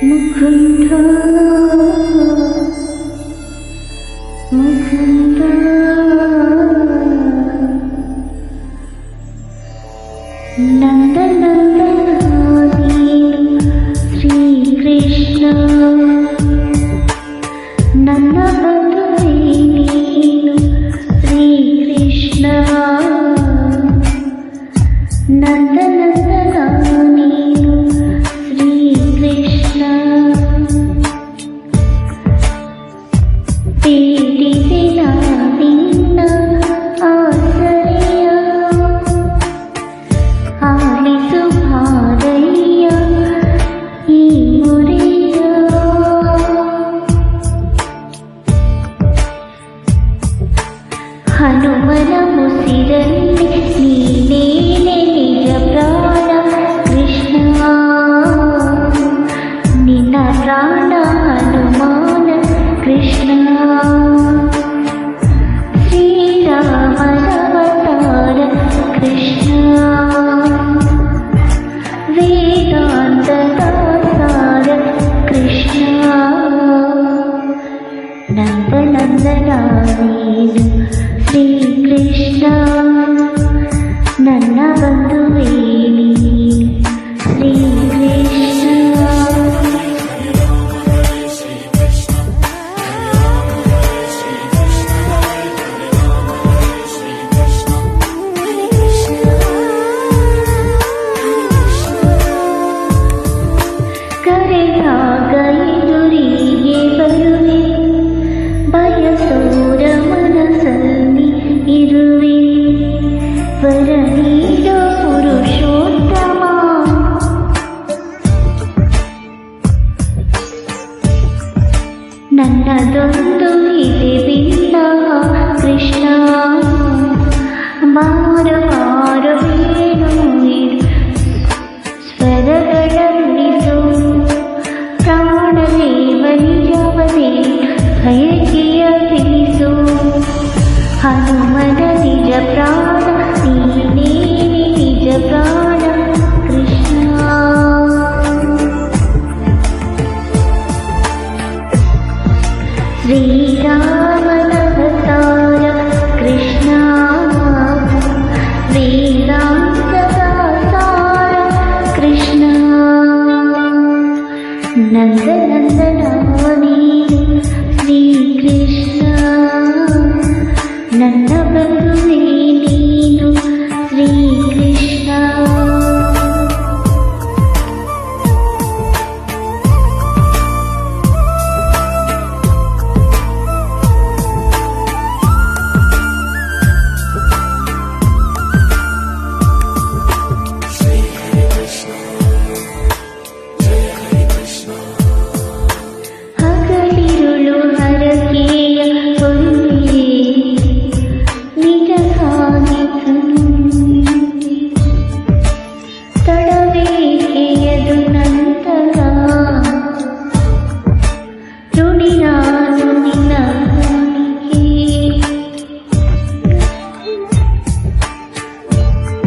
ಮುಕುಂದ ಮುಕುಂದ ನಂದ ಶ್ರೀ ಕೃಷ್ಣ ನನ್ನ ಬಂಧುವೇ ನೀನು ಶ್ರೀ ಕೃಷ್ಣ ನಂದ ನೀನು ಶ್ರೀ ಕೃಷ್ಣ ಪೀಡಿಸಿದ ನಿನ್ನ ಆಸರೆಯ ಆಲಿಸು ಭಾರಯ್ಯ ಈ ಮುರಿಯ ಹನುಮನ ಮುಸಿರಲ್ಲಿ ನೀನೇನೆ ನಿಜ ಪ್ರಾಣ ಕೃಷ್ಣ ನಿನ್ನ ಪ್ರಾಣ ಹನುಮಾನ ಕೃಷ್ಣ ಶ್ರೀರಾಮನವತಾರ ಕೃಷ್ಣ ವೇದಾಂತದ ಸಾರ ಕೃಷ್ಣ ನಂದನಂದನ ನೀನು ಶ್ರೀ ಕೃಷ್ಣ ನನ್ನ ಬಂಧುವೇ ನೀನು ಶ್ರೀ ಕೃಷ್ಣ ಕರೆದಾಗ ಎದುರಿಗೆ ಬರುವೆ ಬಯಸೋರ ಮನಸ್ಸಲ್ಲಿ ಇರುವೆ ವರ ನೀಡೋ ಪುರುಷೋತ್ತಮ ನನ್ನದೊಂದು ಇದೆ ಬಿಲ್ಲ ಕೃಷ್ಣ ಮಾರ ಮಾರ ಬೇನು ಸ್ವರಗಳನ್ನಿಸು ಪ್ರಾಣದೇವನಿರವನೇ ಬಯಕೆಯ ತಿಳಿಸು ಹನುಮನ ನಿಜ ಪ್ರಾಣ ನೀನೇ ನಿಜ ಪ್ರಾಣ ಕೃಷ್ಣ ಶ್ರೀರಾಮನವತಾರ ಕೃಷ್ಣ ವೇದಾಂತದ ಸಾರ ಕೃಷ್ಣ ನಂದನಂದನ ನೀನು ಶ್ರೀ ಕೃಷ್ಣ ನನ್ನ ಬಂಧುವೇ ನೀನು ಶ್ರೀ ಕೃಷ್ಣ ಹಗಲಿರುಳು ಹರಕೆಯ ಹೊಂದಿ ನಿಜವಾಗಿ ತಡವೇಕೆಯದು ನಂತರ ನುಡಿ ನಾನು ನಿನ್ನ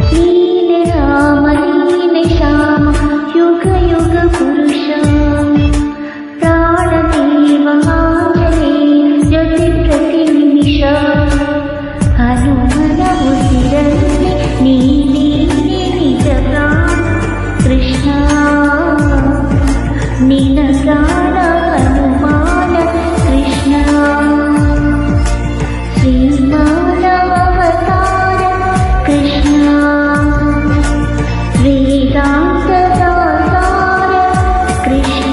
ನೀನೆ ರಾಮ ನೀನೆ ಶ್ಯಾಮ ಯುಗ ಯುಗ ಪುರುಷ ಪ್ರಾಣದೇವ ಆಂಜನೇಯ ಜೊತೆ ಪ್ರತಿ ನಿಮಿಷ ಹನುಮನ ಉಸಿರಲ್ಲಿ ನೀನೇ ನಿಜ ಪ್ರಾಣ ಕೃಷ್ಣ ನಿನ್ನ ಪ್ರಾಣ ಹನುಮಾನ ಕೃಷ್ಣ ಶ್ರೀಮಾನವತಾರ ಕೃಷ್ಣ ವೇದಾಂತದ ಸಾರ ಕೃಷ್ಣ